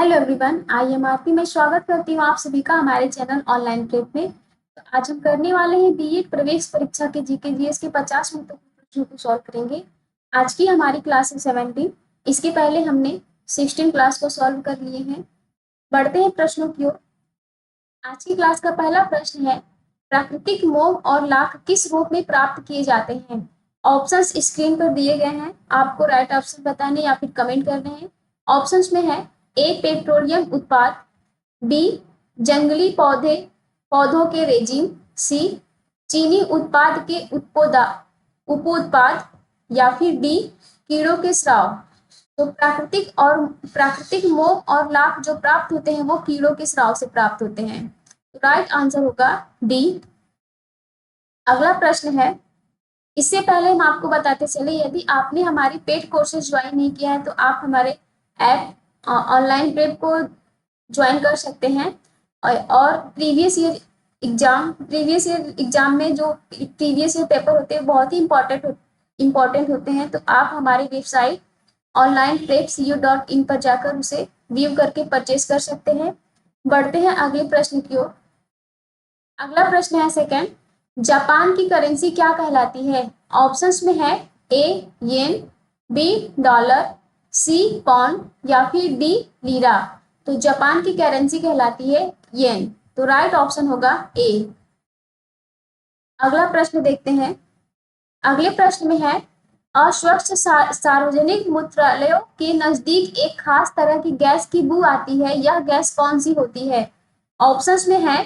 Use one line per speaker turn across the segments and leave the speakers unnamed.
Hello everyone, I am आरती। मैं स्वागत करती हूँ आप सभी का हमारे चैनल ऑनलाइन प्रेप में। तो आज हम करने वाले हैं बीएड प्रवेश परीक्षा के जीके जीएस के 50 मिनटों के प्रश्नों को सॉल्व करेंगे। आज की हमारी क्लास है 17। इसके पहले हमने 16 क्लास को सॉल्व कर लिए हैं। बढ़ते हैं प्रश्नों की ओर। आज की क्लास का पहला प्रश्न है, प्राकृतिक मोम और लाख किस रूप में प्राप्त किए जाते हैं। ऑप्शंस स्क्रीन पर दिए गए हैं, आपको राइट ऑप्शन बताने या फिर कमेंट करने हैं। ऑप्शंस में है ए पेट्रोलियम उत्पाद, बी जंगली पौधों के रेजिन, सी चीनी उत्पाद के उपोत्पाद या फिर डी कीड़ों के स्राव। तो प्राकृतिक मोम और लाख जो प्राप्त होते हैं वो कीड़ों के स्राव से प्राप्त होते हैं। तो राइट आंसर होगा डी। अगला प्रश्न है, इससे पहले हम आपको बताते चले, यदि आपने हमारी पेड कोर्सेज ज्वाइन नहीं किया है तो आप हमारे ऐप ऑनलाइन प्रेप को ज्वाइन कर सकते हैं। और प्रीवियस ईयर एग्जाम में जो प्रीवियस ईयर पेपर होते हैं बहुत ही इंपॉर्टेंट होते हैं। तो आप हमारी वेबसाइट onlineprepcu.in पर जाकर उसे व्यू करके परचेज कर सकते हैं। बढ़ते हैं अगले प्रश्न की ओर। अगला प्रश्न है सेकंड, जापान की करेंसी क्या कहलाती है। ऑप्शंस में है ए येन, बी डॉलर, सी पॉन्ड या फिर डी लीरा। तो जापान की करेंसी कहलाती है येन। तो राइट ऑप्शन होगा ए। अगला प्रश्न देखते हैं। अगले प्रश्न में है, अस्वच्छ सार्वजनिक मूत्रालयों के नजदीक एक खास तरह की गैस की बू आती है, यह गैस कौन सी होती है। ऑप्शंस में है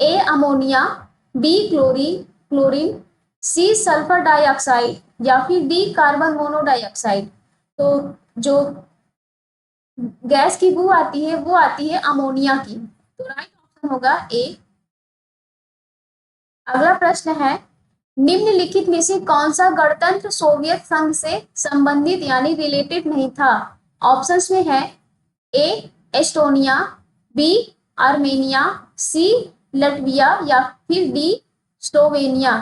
A ammonia, B chlorine, C sulphur dioxide या फिर डी कार्बन मोनोडाइऑक्साइड। तो जो गैस की बू आती है वो आती है अमोनिया की। तो राइट ऑप्शन होगा ए। अगला प्रश्न है, निम्नलिखित में से कौन सा गणतंत्र सोवियत संघ से संबंधित यानी रिलेटेड नहीं था। ऑप्शंस में है ए एस्टोनिया, बी आर्मेनिया, सी लटविया या फिर डी स्लोवेनिया।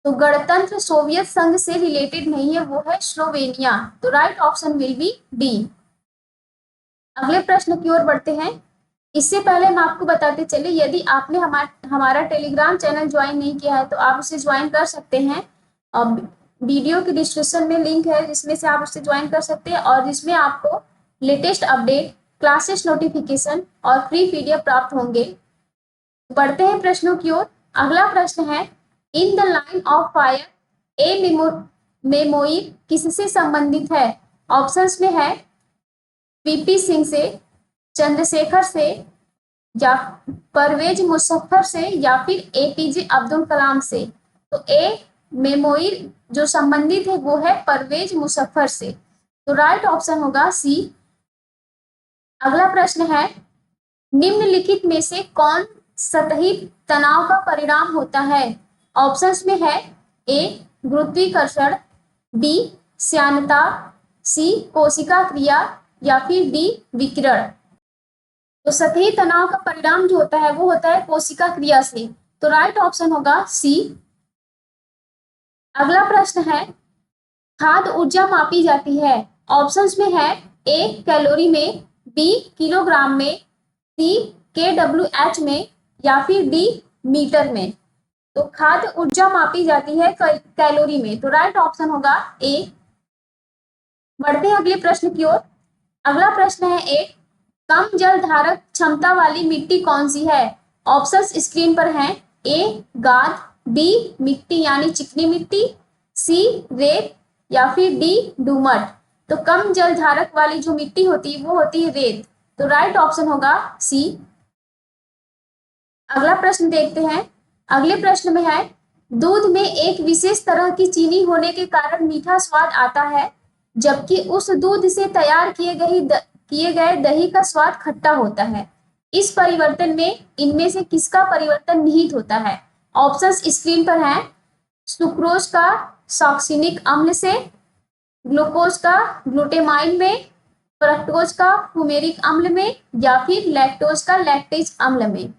तो गणतंत्र सोवियत संघ से रिलेटेड नहीं है, वो है स्लोवेनिया। तो right option will B D. अगले प्रश्न की ओर बढ़ते हैं। इससे पहले हम आपको बताते चले, यदि आपने हमारा टेलीग्राम चैनल ज्वाइन नहीं किया है तो आप उसे ज्वाइन कर सकते हैं। अब वीडियो के डिस्क्रिप्शन में लिंक है जिसमें से आप उसे ज्वाइन कर सकते हैं और जिसमें आपको लेटेस्ट अपडेट, क्लासेस नोटिफिकेशन और फ्री पीडीएफ प्राप्त होंगे। बढ़ते हैं प्रश्नों की ओर। अगला प्रश्न है, in the line of fire a memoir किससे संबंधित है। ऑप्शंस में है वीपी सिंह से, चंद्रशेखर से या परवेज मुशर्रफ से या फिर एपीजे अब्दुल कलाम से। तो ए मेमोइर जो संबंधित है वो है परवेज मुशर्रफ से। तो राइट ऑप्शन होगा सी। अगला प्रश्न है, निम्नलिखित में से कौन सतही तनाव का परिणाम होता है। ऑप्शंस में है ए गुरुत्वाकर्षण, बी श्यानता, सी कोशिका क्रिया या फिर डी विकिरण। तो सतही तनाव का परिणाम जो होता है वो होता है कोशिका क्रिया से। तो राइट ऑप्शन होगा सी। अगला प्रश्न है, खाद्य ऊर्जा मापी जाती है। ऑप्शंस में है ए कैलोरी में, बी किलोग्राम में, सी KWH में या फिर डी मीटर में। तो खाद्य ऊर्जा मापी जाती है कैलोरी में। तो राइट ऑप्शन होगा ए। बढ़ते हैं अगले प्रश्न की ओर। अगला प्रश्न है एक, कम जल धारक क्षमता वाली मिट्टी कौन सी है। ऑप्शंस स्क्रीन पर हैं। ए गाद, बी मिट्टी यानी चिकनी मिट्टी, सी रेत या फिर डी डूमट। तो कम जल धारक वाली जो मिट्टी होती है वो होती है रेत। तो राइट ऑप्शन होगा सी। अगला प्रश्न देखते हैं। अगले प्रश्न में है, दूध में एक विशेष तरह की चीनी होने के कारण मीठा स्वाद आता है, जबकि उस दूध से तैयार किए गए दही का स्वाद खट्टा होता है। इस परिवर्तन में इनमें से किसका परिवर्तन निहित होता है। ऑप्शंस स्क्रीन पर हैं। सुक्रोज का सॉक्सिनिक अम्ल से, ग्लूकोज का ग्लूटेमाइन में, फ्रक्टोज का फुमेरिक अम्ल में या फिर लैक्टोज का लैक्टेज अम्ल में।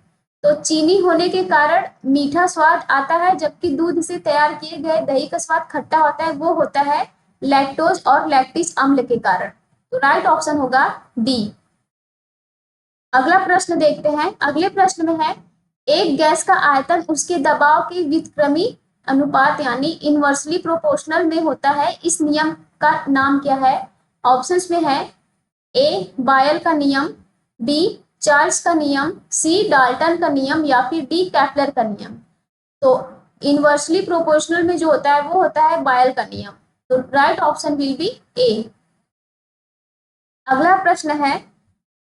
तो चीनी होने के कारण मीठा स्वाद आता है, जबकि दूध से तैयार किए गए दही का स्वाद खट्टा होता है, वो होता है लैक्टोज और लैक्टिक अम्ल के कारण। तो राइट ऑप्शन होगा डी। अगला प्रश्न देखते हैं। अगले प्रश्न में है, एक गैस का आयतन उसके दबाव के व्युत्क्रमी अनुपात यानी इनवर्सली प्रोपोर्शनल में होता है। इस नियम का नाम क्या है? ऑप्शंस में है ए बायल का नियम, बी चार्ल्स का नियम, सी डाल्टन का नियम या फिर डी केपलर का नियम। तो इनवर्सली प्रोपोर्शनल में जो होता है वो होता है बायल का नियम। तो राइट ऑप्शन विल बी ए। अगला प्रश्न है,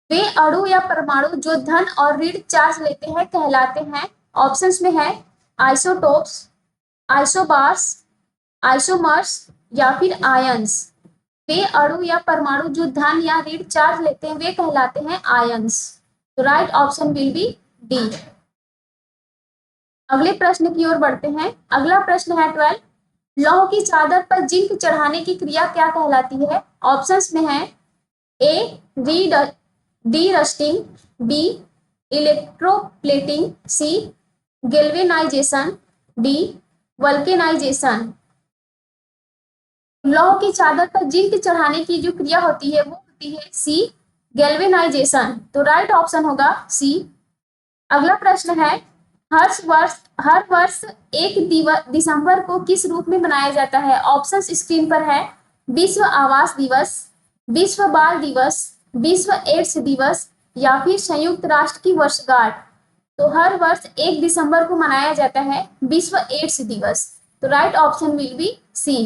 वे अणु या परमाणु जो धन और ऋण चार्ज लेते हैं कहलाते हैं। ऑप्शंस में है आइसोटोप्स, आइसोबार्स, आइसोमर्स या फिर आयंस। वे अणु या परमाणु जो धन या ऋण चार्ज लेते हैं वे कहलाते हैं आयंस। तो right option will B D. अगले प्रश्न की ओर बढ़ते हैं। अगला प्रश्न है 12, लौह की चादर पर जिंक चढ़ाने की क्रिया क्या कहलाती है? ऑप्शंस में है A de rusting, B electroplating, C galvanization, D vulcanization. लौह की चादर पर जिंक चढ़ाने की जो क्रिया होती है वो होती है सी गैल्वेनाइजेशन। तो राइट ऑप्शन होगा सी। अगला प्रश्न है, हर वर्ष 1 दिसंबर को किस रूप में मनाया जाता है? ऑप्शन स्क्रीन पर है, विश्व आवास दिवस, विश्व बाल दिवस, विश्व एड्स दिवस या फिर संयुक्त राष्ट्र की वर्षगांठ। तो हर वर्ष 1 दिसंबर को मनाया जाता है विश्व एड्स दिवस। तो right option will be C.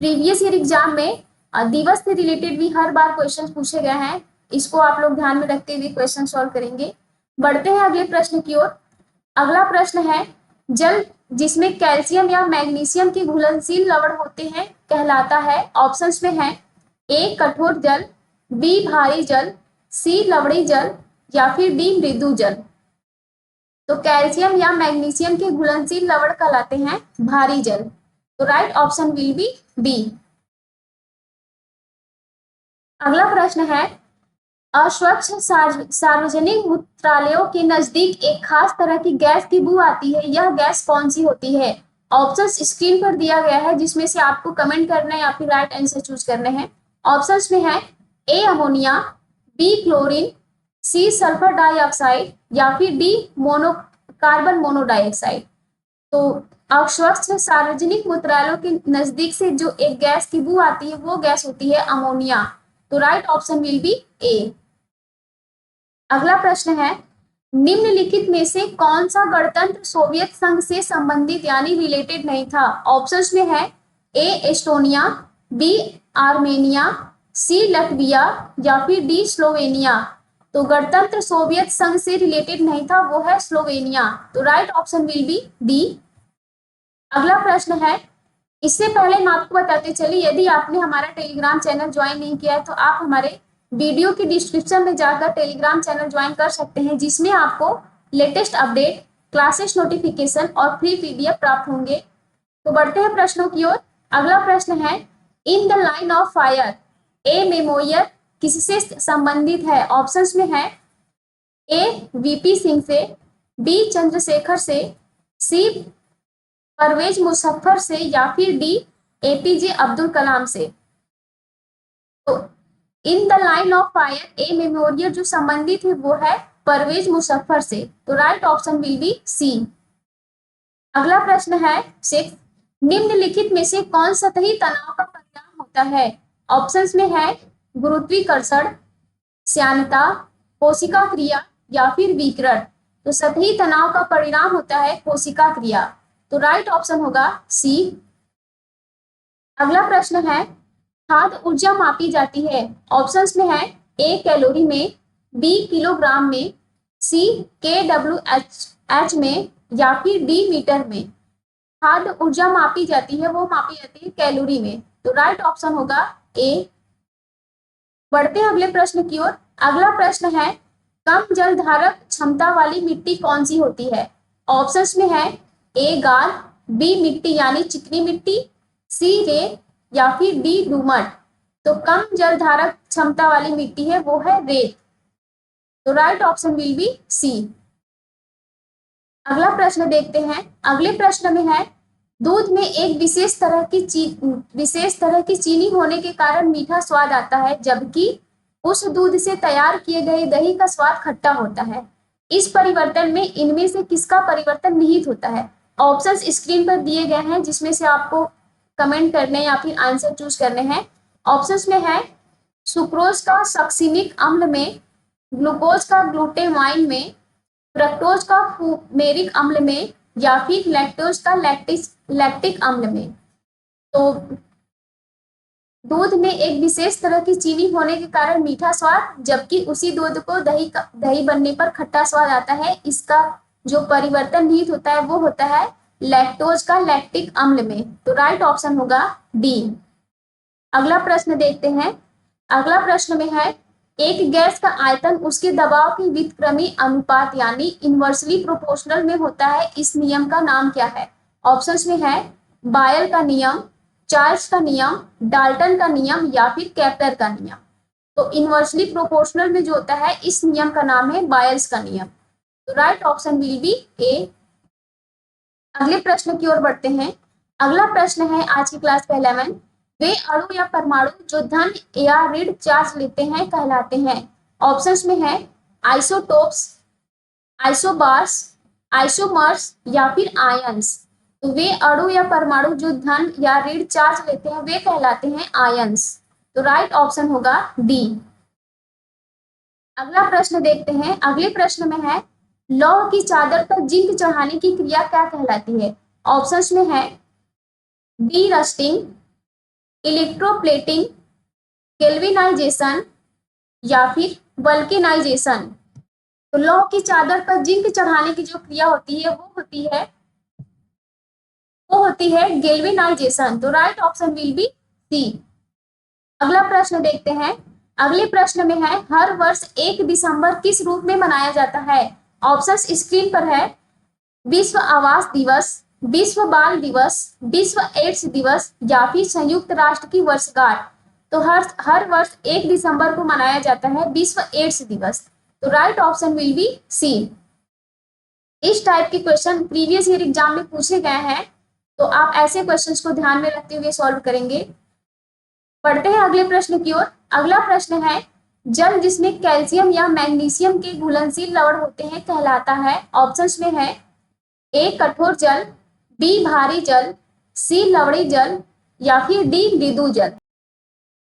Previous year exam में दिवस से रिलेटेड भी हर बार क्वेश्चन पूछे गए हैं, इसको आप लोग ध्यान में रखते हुए क्वेश्चन सॉल्व करेंगे। बढ़ते हैं अगले प्रश्न की ओर। अगला प्रश्न है, जल जिसमें कैल्शियम या मैग्नीशियम के घुलनशील लवण होते हैं कहलाता है। ऑप्शंस में है ए कठोर जल, बी भारी जल, सी लवणी जल या फिर डी मृदु जल। तो कैल्शियम या मैग्नीशियम के घुलनशील लवण कहलाते हैं भारी जल। तो right option will be B. अगला प्रश्न है, अस्वच्छ सार्वजनिक मूत्रालयों के नजदीक एक खास तरह की गैस की बू आती है, यह गैस कौन सी होती है? ऑप्शंस स्क्रीन पर दिया गया है जिसमें से आपको कमेंट करना है या फिर राइट आंसर चूज करने हैं। ऑप्शंस में है A ammonia, B chlorine, C sulphur dioxide या फिर डी कार्बन मोनोडाइऑक्साइड। तो अस्वच्छ सार्वजनिक मूत्रालयों के नजदीक से जो एक गैस की बू आती है वो गैस होती है अमोनिया। तो राइट ऑप्शन विल बी ए। अगला प्रश्न है, निम्नलिखित में से कौन सा गणतंत्र सोवियत संघ से संबंधित यानी रिलेटेड नहीं था? ऑप्शंस में है ए एस्टोनिया, बी आर्मेनिया, सी लटविया या फिर डी स्लोवेनिया। तो गणतंत्र सोवियत संघ से रिलेटेड नहीं था, वो है स्लोवेनिया। तो right option will B D. अगला प्रश्न है, इससे पहले हम आपको बताते चलिए, यदि आपने हमारा टेलीग्राम चैनल ज्वाइन नहीं किया है तो आप हमारे वीडियो के डिस्क्रिप्शन में जाकर टेलीग्राम चैनल ज्वाइन कर सकते हैं, जिसमें आपको लेटेस्ट अपडेट, क्लासेस नोटिफिकेशन और फ्री पीडीएफ प्राप्त होंगे। तो बढ़ते हैं प्रश्नों की ओर। अगला प्रश्न है, in the line of fire a memorial किससे संबंधित है? ऑप्शंस में है ए वीपी सिंह से, बी चंद्रशेखर से, सी परवेज मुशर्रफ से या फिर डी एपीजे अब्दुल कलाम से। तो in the line of fire a memorial जो संबंधित है वो है परवेज मुशर्रफ से। तो right option will be C. अगला प्रश्न है 6, निम्नलिखित में से कौन सतही तनाव का परिणाम होता है? ऑप्शंस में है गुरुत्वीकर्षण, श्यानता, कोशिका क्रिया या फिर विकिरण। तो सतही तनाव का परिणाम होता है कोशिका क्रिया। तो राइट ऑप्शन होगा सी। अगला प्रश्न है, खाद्य ऊर्जा मापी जाती है। ऑप्शंस में है ए कैलोरी में, बी किलोग्राम में, सी KWH में या फिर डी मीटर में। खाद्य ऊर्जा मापी जाती है वो मापी जाती है कैलोरी में। तो राइट ऑप्शन होगा ए। बढ़ते हैं अगले प्रश्न की ओर। अगला प्रश्न है, कम जल धारक क्षमता वाली मिट्टी कौन सी होती है? ऑप्शंस में है ए गाल, बी मिट्टी यानी चिकनी मिट्टी, सी रेत या फिर डी डूमट। तो कम जल धारक क्षमता वाली मिट्टी है वो है रेत। तो right option will be C. अगला प्रश्न देखते हैं। अगले प्रश्न में है, दूध में एक विशेष तरह की चीनी होने के कारण मीठा स्वाद आता है, जबकि उस दूध से तैयार किए गए दही का स्वाद खट्टा होता है। इस परिवर्तन में इनमें से किसका परिवर्तन निहित होता है? ऑप्शंस स्क्रीन पर दिए गए हैं, जिसमें से आपको कमेंट करने या फिर आंसर चूज करने हैं। ऑप्शंस में है सुक्रोज का सक्सिनिक अम्ल में, ग्लूकोज का ग्लूटेमाइन में, फ्रक्टोज का फूमेरिक अम्ल में, या फिर लैक्टोज का लैक्टिक अम्ल में। तो दूध में एक विशेष तरह की चीनी होने के कारण मीठा स्वाद, जबकि उसी दूध को दही बनने पर खट्टा स्वाद आता है। इसका जो परिवर्तन निहित होता है वो होता है लैक्टोज का लैक्टिक अम्ल में। तो राइट ऑप्शन होगा डी। अगला प्रश्न देखते हैं। अगला प्रश्न में है एक गैस का आयतन उसके दबाव के व्युत्क्रमी अनुपात यानी इनवर्सली प्रोपोर्शनल में होता है। इस नियम का नाम क्या है? ऑप्शंस में है बायल का नियम, चार्ल्स का नियम, डाल्टन का नियम, या फिर केपलर का नियम। तो इनवर्सली प्रोपोर्शनल में जो होता है इस नियम का नाम है बायल्स का नियम। तो राइट ऑप्शन विल बी ए। अगले प्रश्न की ओर बढ़ते हैं। अगला प्रश्न है आज की क्लास का 11। वे अणु या परमाणु जो धन या ऋण चार्ज लेते हैं कहलाते हैं। ऑप्शंस में है आइसोटोप्स, आइसोबार्स, आइसोमर्स, या फिर आयंस। तो वे अणु या परमाणु जो धन या ऋण चार्ज लेते हैं वे कहलाते हैं आयंस। तो राइट ऑप्शन होगा डी। अगला प्रश्न देखते हैं। अगले प्रश्न में है लौह की चादर पर जिंक चढ़ाने की क्रिया क्या कहलाती है? ऑप्शंस में है डी रस्टिंग, इलेक्ट्रोप्लेटिंग, गेल्वेनाइजेशन, या फिर वल्केनाइजेशन। तो लौह की चादर पर जिंक चढ़ाने की जो क्रिया होती है वो होती है गेल्वेनाइजेशन। तो right option will be C. अगला प्रश्न देखते हैं। अगले प्रश्न में है हर वर्ष 1 दिसंबर किस रूप में मनाया जाता है? ऑप्शंस स्क्रीन पर है विश्व आवास दिवस, विश्व बाल दिवस, विश्व एड्स दिवस, या फिर संयुक्त राष्ट्र की वर्षगांठ। तो हर वर्ष 1 दिसंबर को मनाया जाता है विश्व एड्स दिवस। तो right option will be C. इस टाइप के क्वेश्चन प्रीवियस ईयर एग्जाम में पूछे गए हैं, तो आप ऐसे क्वेश्चंस को ध्यान में रखते हुए सॉल्व करेंगे। पढ़ते हैं अगले प्रश्न की ओर। अगला प्रश्न है जल जिसमें कैल्शियम या मैग्नीशियम के घुलनशील लवण होते हैं कहलाता है। ऑप्शंस में है ए कठोर जल, बी भारी जल, सी लवणी जल, या फिर डी मृदु जल।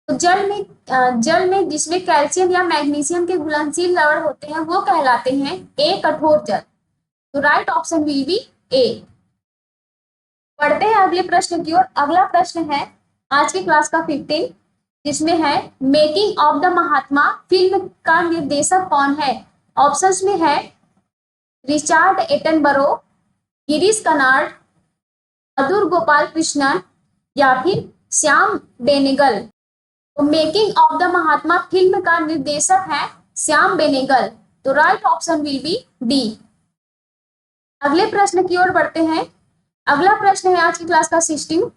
तो जल में जिसमें कैल्शियम या मैग्नीशियम के घुलनशील लवण होते हैं वो कहलाते हैं ए कठोर जल। तो राइट ऑप्शन विल बी ए। पढ़ते हैं अगले प्रश्न की ओर। अगला प्रश्न है आज की क्लास का 15, जिसमें है making of the Mahatma film का निर्देशक कौन है? ऑप्शंस में है रिचार्ड एटनबरो, गिरीश कर्नाड, मधुर गोपाल कृष्णन, या फिर श्याम बेनेगल। तो making of the Mahatma film का निर्देशक है श्याम बेनेगल। तो right option will B D. अगले प्रश्न की ओर बढ़ते हैं। अगला प्रश्न है आज की क्लास का 16।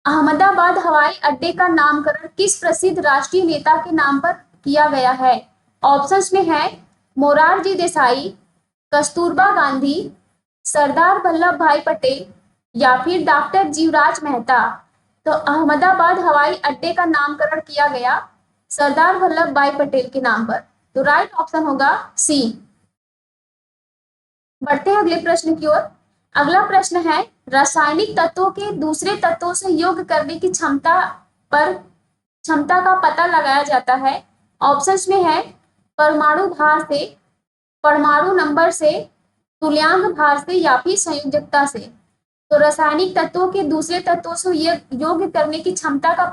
अहमदाबाद हवाई अड्डे का नामकरण किस प्रसिद्ध राष्ट्रीय नेता के नाम पर किया गया है? ऑप्शंस में है मोरारजी देसाई, कस्तूरबा गांधी, सरदार वल्लभ भाई पटेल, या फिर डॉक्टर जीवराज मेहता। तो अहमदाबाद हवाई अड्डे का नामकरण किया गया सरदार वल्लभ भाई पटेल के नाम पर। तो राइट ऑप्शन होगा सी। बढ़ते हैं अगले प्रश्न की ओर। अगला प्रश्न है रासायनिक तत्वों के दूसरे तत्वों से योग करने की क्षमता का पता लगाया जाता है। ऑप्शंस में है परमाणु भार से, परमाणु नंबर से, तुल्यांक भार से, या फिर संयोजकता से। तो रासायनिक तत्वों के दूसरे तत्वों से योग करने की क्षमता का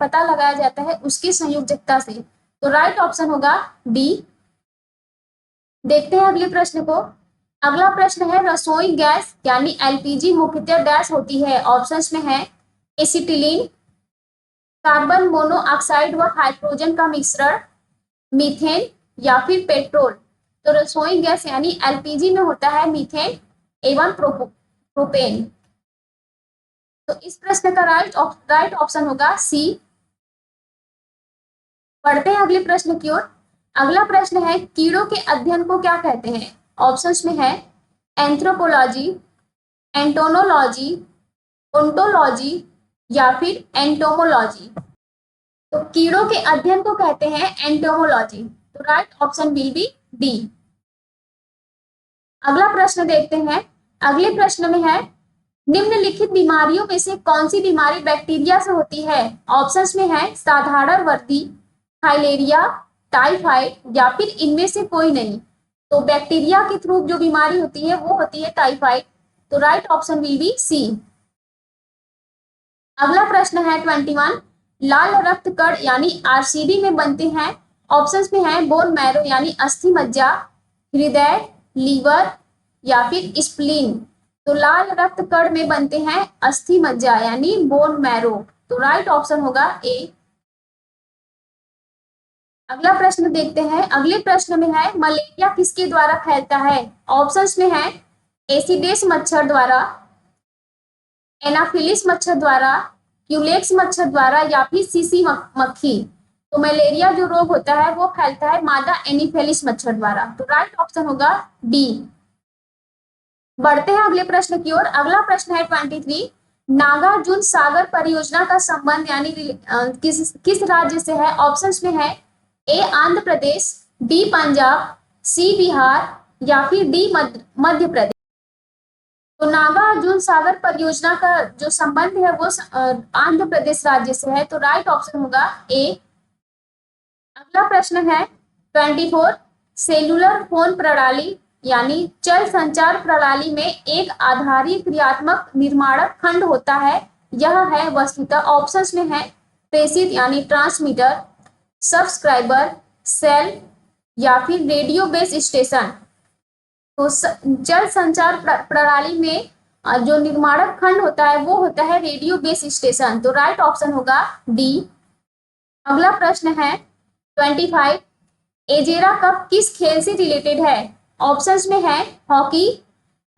पता लगाया जाता है उसकी संयोजकता से। तो राइट ऑप्शन होगा डी। देखते हैं अगले प्रश्न को। अगला प्रश्न है रसोई गैस यानी एलपीजी मुख्यतः डैश होती है। ऑप्शंस में है एसिटिलीन, कार्बन मोनोऑक्साइड व हाइड्रोजन का मिश्रण, मीथेन, या फिर पेट्रोल। तो रसोई गैस यानी एलपीजी में होता है मीथेन एवं प्रोपेन। तो इस प्रश्न का राइट ऑप्शन होगा सी। पढ़ते हैं अगले प्रश्न की ओर। अगला प्रश्न है कीड़ों के अध्ययन को क्या कहते हैं? ऑप्शंस में है एंथ्रोपोलॉजी, एंटोनोलॉजी, ओंटोलॉजी, या फिर एंटोमोलॉजी। तो कीड़ों के अध्ययन को कहते हैं एंटोमोलॉजी। तो right option will B D. अगला प्रश्न देखते हैं। अगले प्रश्न में है, निम्नलिखित बीमारियों में से कौन सी बीमारी बैक्टीरिया से होती है? ऑप्शंस में है साधारण वर्दी, फाइलेरिया, टाइफाइड या फिर इनमें से कोई नहीं। तो बैक्टीरिया के थ्रू जो बीमारी होती है वो होती है टाइफाइड। तो right option will be C. अगला प्रश्न है 21, लाल रक्त कण यानी आरसीडी में बनते हैं। ऑप्शंस में है बोन मैरो यानी अस्थि मज्जा, हृदय, लीवर या फिर स्प्लीन। तो लाल रक्त कण में बनते हैं अस्थि मज्जा यानी बोन मैरो। तो राइट ऑप्शन होगा ए। अगला प्रश्न देखते हैं। अगले प्रश्न में है, मलेरिया किसके द्वारा फैलता है? ऑप्शंस में है एसिडेस मच्छर द्वारा, एनाफिलिस मच्छर द्वारा, क्यूलेक्स मच्छर द्वारा या फिर सीसी मक्खी। तो मलेरिया जो रोग होता है वो फैलता है मादा एनाफिलिस मच्छर द्वारा। तो राइट ऑप्शन होगा डी। बढ़ते हैं अगले प्रश्न की ओर। अगला प्रश्न है 23, नागार्जुन सागर परियोजना का संबंध यानी किस राज्य से है? ऑप्शंस में है ए आंध्र प्रदेश, बी पंजाब, सी बिहार या फिर डी मध्य प्रदेश। तो नागार्जुन सागर परियोजना का जो संबंध है वो आंध्र प्रदेश राज्य से है। तो राइट ऑप्शन होगा ए। अगला प्रश्न है 24, सेलुलर फोन प्रणाली यानी चल संचार प्रणाली में एक आधारी क्रियात्मक निर्माणक खंड होता है। यह है वस्तुतः, ऑप्शंस में है प्रेषित यानी ट्रांसमीटर, सब्सक्राइबर, सेल या फिर रेडियो बेस स्टेशन। तो जल संचार प्रणाली में जो निर्माणक खंड होता है वो होता है रेडियो बेस स्टेशन। तो राइट ऑप्शन होगा डी। अगला प्रश्न है 25, एजेरा कप किस खेल से रिलेटेड है? ऑप्शंस में है हॉकी,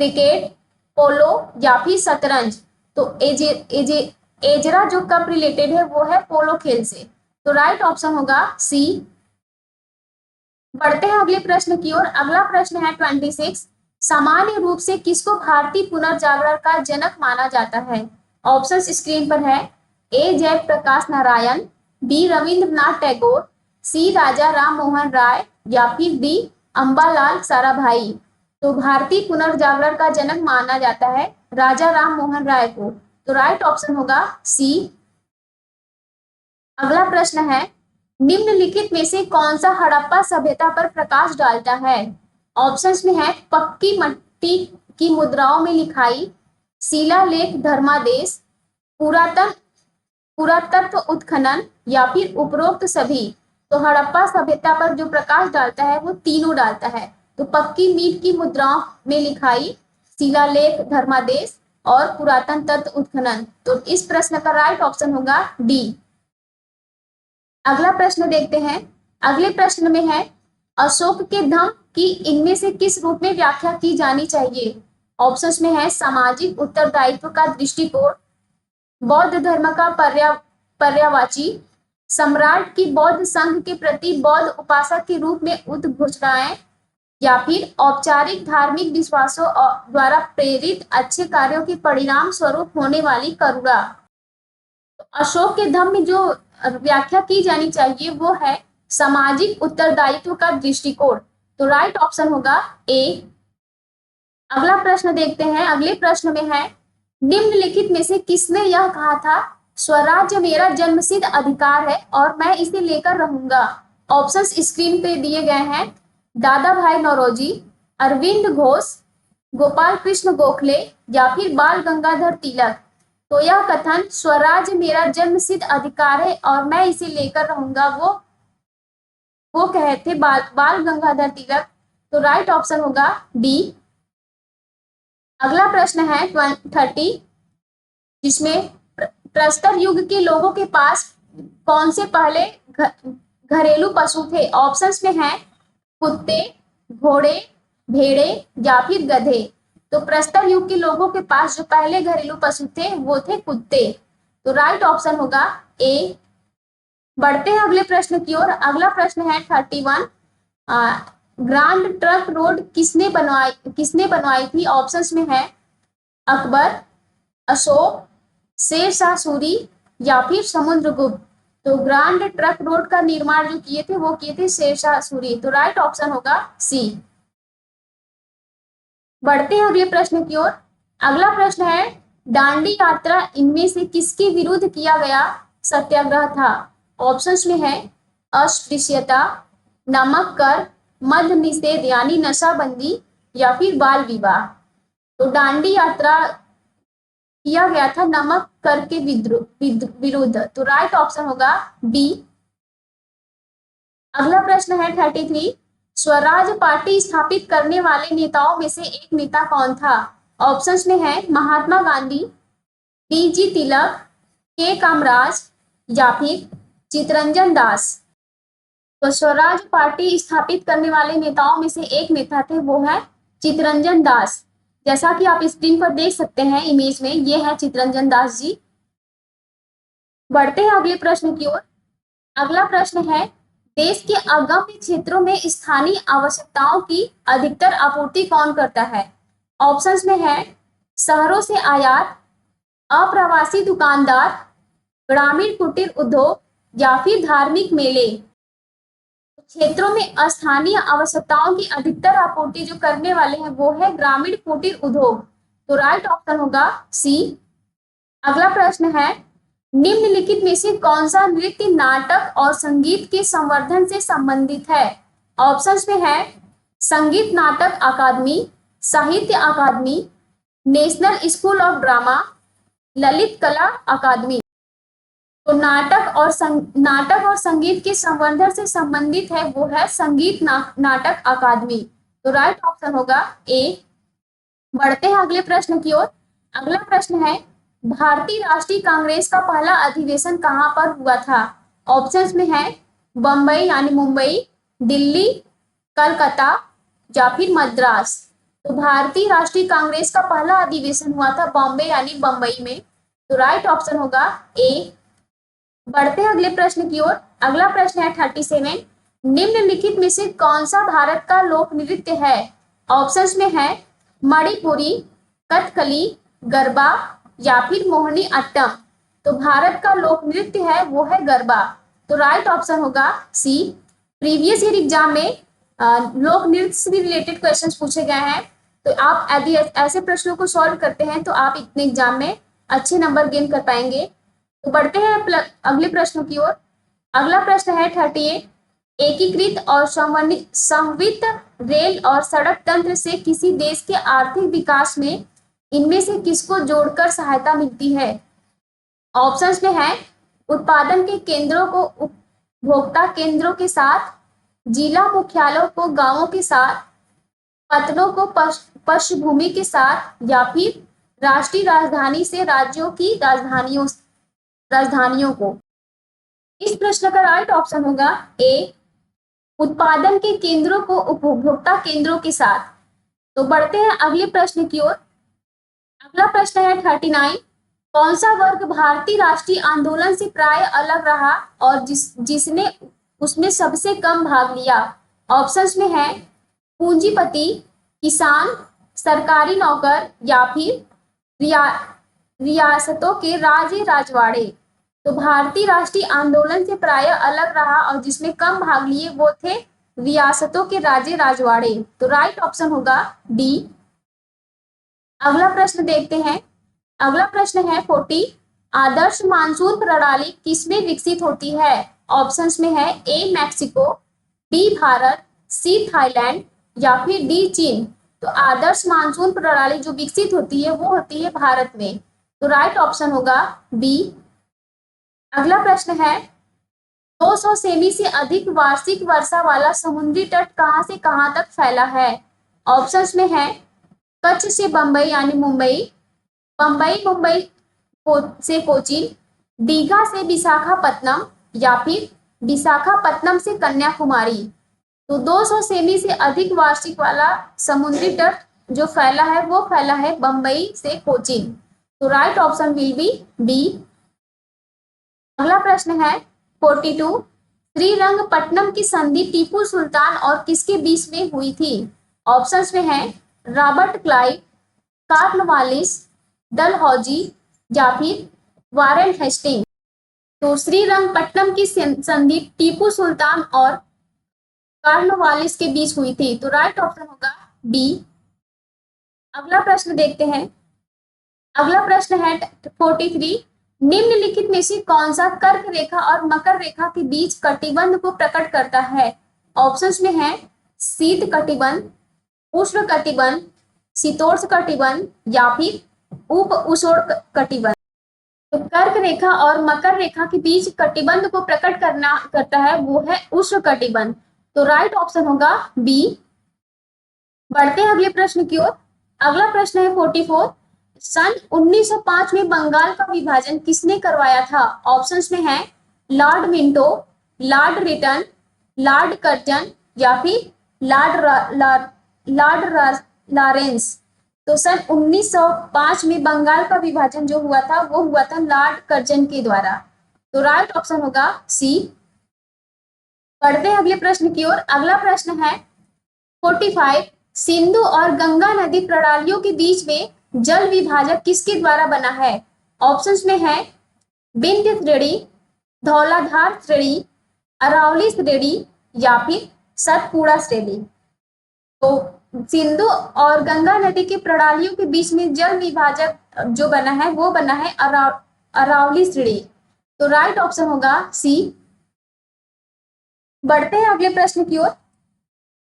क्रिकेट, पोलो या फिर शतरंज। तो एजेरा जो कप रिलेटेड है वो है पोलो खेल से। तो राइट ऑप्शन होगा सी। बढ़ते हैं अगले प्रश्न की ओर। अगला प्रश्न है 26, सामान्य रूप से किसको भारतीय पुनर्जागरण का जनक माना जाता है? ऑप्शंस स्क्रीन पर है ए जयप्रकाश नारायण, बी रविंद्रनाथ टैगोर, सी राजा राम मोहन राय या फिर डी अंबालाल साराभाई। तो भारतीय पुनर्जागरण का जनक माना जाता है राजा राम मोहन राय को। तो राइट ऑप्शन होगा सी। अगला प्रश्न है, निम्नलिखित में से कौन सा हड़प्पा सभ्यता पर प्रकाश डालता है? ऑप्शंस में है पक्की मट्टी की मुद्राओं में लिखाई, शिलालेख धर्मादेश, पुरातत्व उत्खनन या फिर उपरोक्त सभी। तो हड़प्पा सभ्यता पर जो प्रकाश डालता है वो तीनों डालता है। तो पक्की मीट की मुद्राओं में लिखाई, शिलालेख धर्मादेश और पुरातन तत्व उत्खनन। तो इस प्रश्न का राइट ऑप्शन होगा डी। अगला प्रश्न देखते हैं। अगले प्रश्न में है, अशोक के धम्म की इनमें से किस रूप में व्याख्या की जानी चाहिए? ऑप्शंस में है सामाजिक उत्तरदायित्व का दृष्टिकोण, बौद्ध धर्म का पर्यायवाची, सम्राट की बौद्ध संघ के प्रति बौद्ध उपासक के रूप में उद्घोषणाएं या फिर औपचारिक धार्मिक विश्वासों द्वारा प्रेरित अच्छे कार्यों के परिणाम स्वरूप होने वाली करुणा। अशोक के धम्म में जो व्याख्या की जानी चाहिए वो है सामाजिक उत्तरदायित्व का दृष्टिकोण। तो राइट ऑप्शन होगा ए। अगला प्रश्न देखते हैं। अगले प्रश्न में है, निम्नलिखित में से किसने यह कहा था स्वराज्य मेरा जन्मसिद्ध अधिकार है और मैं इसे लेकर रहूंगा? ऑप्शंस स्क्रीन पे दिए गए हैं। दादा भाई नौरोजी, अरविंद घोष, गोपाल कृष्ण गोखले या फिर बाल गंगाधर तिलक। तो यह कथन स्वराज्य मेरा जन्मसिद्ध अधिकार है और मैं इसे लेकर रहूंगा वो कहे थे बाल गंगाधर तिलक। तो राइट ऑप्शन होगा डी। अगला प्रश्न है 30, जिसमें प्रस्तर युग के लोगों के पास कौन से पहले घरेलू पशु थे? ऑप्शंस में है कुत्ते, घोड़े, भेड़े या फिर गधे। तो प्रस्तर युग के लोगों के पास जो पहले घरेलू पशु थे वो थे कुत्ते। तो राइट ऑप्शन होगा ए। बढ़ते हैं अगले प्रश्न की ओर। अगला प्रश्न है 31, ग्रांड ट्रंक रोड किसने बनवाई थी? ऑप्शंस में है अकबर, अशोक, शेर शाह सूरी या फिर समुद्रगुप्त। तो ग्रांड ट्रक रोड का निर्माण जो किए थे वो किए थे शेरशाह सूरी। तो राइट ऑप्शन होगा सी। बढ़ते हैं अगले प्रश्न की ओर। अगला प्रश्न है दांडी यात्रा इनमें से किसके विरुद्ध किया गया सत्याग्रह था? ऑप्शंस में है अस्पृश्यता, नमक कर, मद्य निषेध यानी नशाबंदी, या फिर बाल विवाह। तो दांडी यात्रा किया गया था नमक कर के विरुद्ध। तो राइट ऑप्शन होगा बी। अगला प्रश्न है 33। स्वराज पार्टी स्थापित करने वाले नेताओं में से एक नेता कौन था? ऑप्शंस में है महात्मा गांधी, डी.जी. तिलक, के कामराज, या फिर चितरंजन दास। तो स्वराज पार्टी स्थापित करने वाले नेताओं में से एक नेता थे, वो है चितरंजन दास। जैसा कि आप स्क्रीन पर देख सकते हैं इमेज में, ये है चितरंजन दास जी। बढ़ते हैं अगले प्रश्न की ओर। अगला प्रश्न है देश के अगम्य क्षेत्रों में स्थानीय आवश्यकताओं की अधिकतर आपूर्ति कौन करता है? ऑप्शंस में है शहरों से आयात, अप्रवासी दुकानदार, ग्रामीण कुटीर उद्योग, या फिर धार्मिक मेले। क्षेत्रों में स्थानीय आवश्यकताओं की अधिकतर आपूर्ति जो करने वाले हैं वो है ग्रामीण कुटीर उद्योग। तो राइट ऑप्शन होगा सी। अगला प्रश्न है निम्नलिखित में से कौन सा नृत्य नाटक और संगीत के संवर्धन से संबंधित है? ऑप्शंस में है संगीत Natak Akademi, Sahitya Akademi, national school of drama, Lalit Kala Akademi. तो नाटक और संगीत के संवर्धन से संबंधित है वो है संगीत नाटक अकादमी। तो राइट ऑप्शन होगा ए। बढ़ते हैं अगले प्रश्न की ओर। अगला प्रश्न है भारतीय राष्ट्रीय कांग्रेस का पहला अधिवेशन कहां पर हुआ था? ऑप्शंस में है बम्बई यानी मुंबई, दिल्ली, कलकत्ता, या फिर मद्रास। तो भारतीय राष्ट्रीय कांग्रेस का पहला अधिवेशन हुआ था बॉम्बे यानी बम्बई में। तो राइट ऑप्शन होगा ए। बढ़ते हैं अगले प्रश्न की ओर। अगला प्रश्न है 37। निम्नलिखित में से कौन सा भारत का लोक नृत्य है? ऑप्शंस में है मणिपुरी, कथकली, गरबा, या फिर मोहिनी अट्टम। तो भारत का लोक नृत्य है वो है गरबा। तो राइट ऑप्शन होगा सी। प्रीवियस ईयर एग्जाम में लोक नृत्य से भी रिलेटेड क्वेश्चंस पूछे गए हैं। तो आप यदि ऐसे प्रश्नों को सॉल्व करते हैं तो आप इतने एग्जाम में अच्छे नंबर गेन कर पाएंगे। तो बढ़ते हैं अगले प्रश्न की ओर। अगला प्रश्न है 38। एकीकृत और समन्वित रेल और सड़क तंत्र से किसी देश के आर्थिक विकास में इनमें से किसको जोड़कर सहायता मिलती है? ऑप्शंस में है उत्पादन के केंद्रों को उपभोक्ता केंद्रों के साथ, जिला मुख्यालयों को गांवों के साथ, पत्तनों को पृष्ठभूमि के साथ, या फिर राष्ट्रीय राजधानी से राज्यों की राजधानियों को। इस प्रश्न का राइट ऑप्शन होगा ए उत्पादन के केंद्रों को उपभोक्ता केंद्रों के साथ। तो बढ़ते हैं अगले प्रश्न की ओर। अगला प्रश्न है 39। कौन सा वर्ग भारतीय राष्ट्रीय आंदोलन से प्राय अलग रहा और जिसने उसमें सबसे कम भाग लिया? ऑप्शंस में है पूंजीपति, किसान, सरकारी नौकर, या फिर रियासतों के राजे राजवाड़े। तो भारतीय राष्ट्रीय आंदोलन से प्राय अलग रहा और जिसमें कम भाग लिए वो थे रियासतों के राजे राजवाड़े। तो राइट ऑप्शन होगा डी। अगला प्रश्न देखते हैं। अगला प्रश्न है 40। आदर्श मानसून प्रणाली किसमें विकसित होती है? ऑप्शंस में है A Mexico, B Bharat, C Thailand, या फिर डी चीन। तो आदर्श मानसून प्रणाली जो विकसित होती है वो होती है भारत में। तो राइट ऑप्शन होगा बी। अगला प्रश्न है 200 सेमी से अधिक वार्षिक वर्षा वाला समुद्री तट कहां से कहां तक फैला है? ऑप्शंस में है कच्छ से बंबई यानी मुंबई, मुंबई से कोचीन, दीघा से विशाखापत्तनम, या फिर विशाखापत्तनम से कन्याकुमारी। तो 200 सेमी से अधिक वार्षिक वाला समुद्री तट जो फैला है वो फैला है बंबई से कोचीन। तो right option will be B. अगला प्रश्न है 42। श्रीरंगपट्टनम की संधि टीपू सुल्तान और किसके बीच में हुई थी? ऑप्शंस में है रॉबर्ट क्लाइव, कॉर्नवालिस, डलहौजी, या फिर वारेन हेस्टिंग। तो श्रीरंगपट्टनम की संधि टीपू सुल्तान और कॉर्नवालिस के बीच हुई थी। तो राइट ऑप्शन होगा बी। अगला प्रश्न देखते हैं। अगला प्रश्न है 43। निम्नलिखित में से कौन सा कर्क रेखा और मकर रेखा के बीच कटिबंध को प्रकट करता है? ऑप्शंस में है शीत कटिबंध, उष्ण कटिबंध, शीतोष्ण कटिबंध या फिर उप उष्ण कटिबंध। तो कर्क रेखा और मकर रेखा के बीच कटिबंध को प्रकट करता है वो है उष्ण कटिबंध। तो राइट ऑप्शन होगा बी। बढ़ते हैं अगले प्रश्न की ओर। अगला प्रश्न है 44। सन 1905 में बंगाल का विभाजन किसने करवाया था? ऑप्शंस में है Lord Minto, Lord Lytton, Lord Curzon या फिर लॉर्ड लॉरेंस। तो सन 1905 में बंगाल का विभाजन जो हुआ था वो हुआ था लॉर्ड कर्जन के द्वारा। तो राइट ऑप्शन होगा सी। बढ़ते हैं अगले प्रश्न की ओर। अगला प्रश्न है 45। सिंधु और गंगा नदी प्रणालियों के बीच में जल विभाजक किसके द्वारा बना है? ऑप्शंस में है विंध्य श्रेणी, धौलाधार श्रेणी, अरावली श्रेणी या फिर सतपुड़ा श्रेणी। तो सिंधु और गंगा नदी की प्रणालियों के बीच में जल विभाजक जो बना है वो बना है अरावली श्रेणी। तो राइट ऑप्शन होगा सी। बढ़ते हैं अगले प्रश्न की ओर।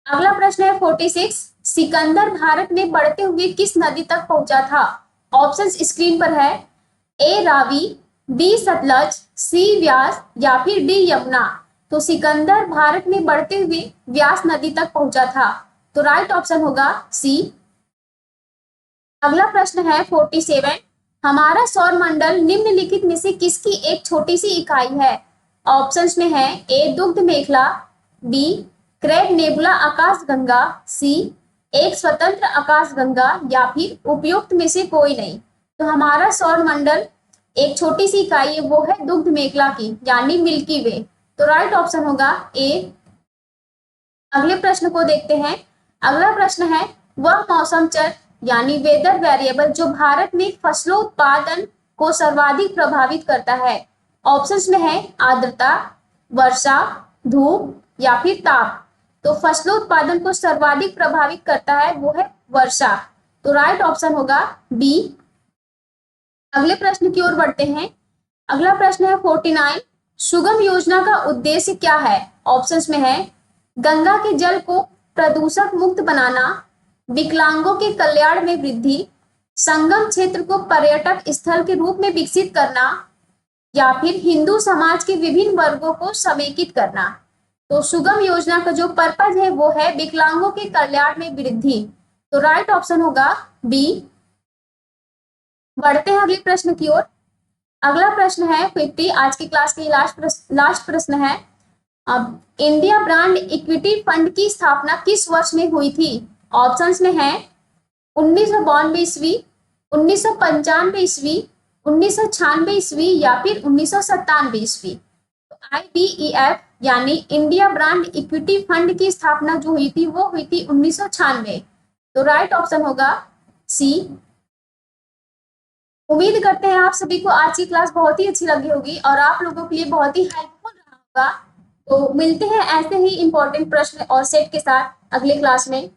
अगला प्रश्न है 46। सिकंदर भारत में बढ़ते हुए किस नदी तक पहुंचा था? ऑप्शंस स्क्रीन पर है। ए रावी, बी सतलज, सी व्यास या फिर डी यमुना। तो सिकंदर भारत में बढ़ते हुए व्यास नदी तक पहुंचा था। तो राइट ऑप्शन होगा सी। अगला प्रश्न है 47। हमारा सौर मंडल निम्नलिखित में से किसकी एक छोटी सी इकाई है? ऑप्शंस में है ए दुग्ध मेखला, बी क्रैब नेबुला आकाशगंगा, सी एक स्वतंत्र आकाशगंगा या फिर उपयुक्त में से कोई नहीं। तो हमारा सौर मंडल एक छोटी सी इकाई है वो है दुग्ध मेखला की यानी मिल्की वे। तो राइट ऑप्शन होगा ए। अगले प्रश्न को देखते हैं। अगला प्रश्न है वह मौसम चर यानी वेदर वेरिएबल जो भारत में फसलों उत्पादन को सर्वाधिक प्रभावित करता है। ऑप्शंस में है आर्द्रता, वर्षा, धूप या फिर ताप। तो फसलों उत्पादन को सर्वाधिक प्रभावित करता है वो है वर्षा। तो राइट ऑप्शन होगा बी। अगले प्रश्न की ओर बढ़ते हैं। अगला प्रश्न है 49। सुगम योजना का उद्देश्य क्या है? ऑप्शंस में है गंगा के जल को प्रदूषक मुक्त बनाना, विकलांगों के कल्याण में वृद्धि, संगम क्षेत्र को पर्यटक स्थल के रूप में विकसित करना या फिर हिंदू समाज के विभिन्न वर्गों को समेकित करना। तो सुगम योजना का जो पर्पज है वो है विकलांगों के कल्याण में वृद्धि। तो राइट ऑप्शन होगा बी। बढ़ते हैं अगले प्रश्न की ओर। अगला प्रश्न है 50। आज की क्लास की लास्ट प्रश्न है। अब इंडिया ब्रांड इक्विटी फंड की स्थापना किस वर्ष में हुई थी? ऑप्शंस में है 1992 ईस्वी, 1995 ईस्वी, 1996 ईस्वी या फिर 1997 ईस्वी। तो IBEF यानी इंडिया ब्रांड इक्विटी फंड की स्थापना जो हुई थी वो हुई थी 1996। तो राइट ऑप्शन होगा सी। उम्मीद करते हैं आप सभी को आज की क्लास बहुत ही अच्छी लगी होगी और आप लोगों के लिए बहुत ही हेल्पफुल रहा होगा। तो मिलते हैं ऐसे ही इंपॉर्टेंट प्रश्न और सेट के साथ अगले क्लास में।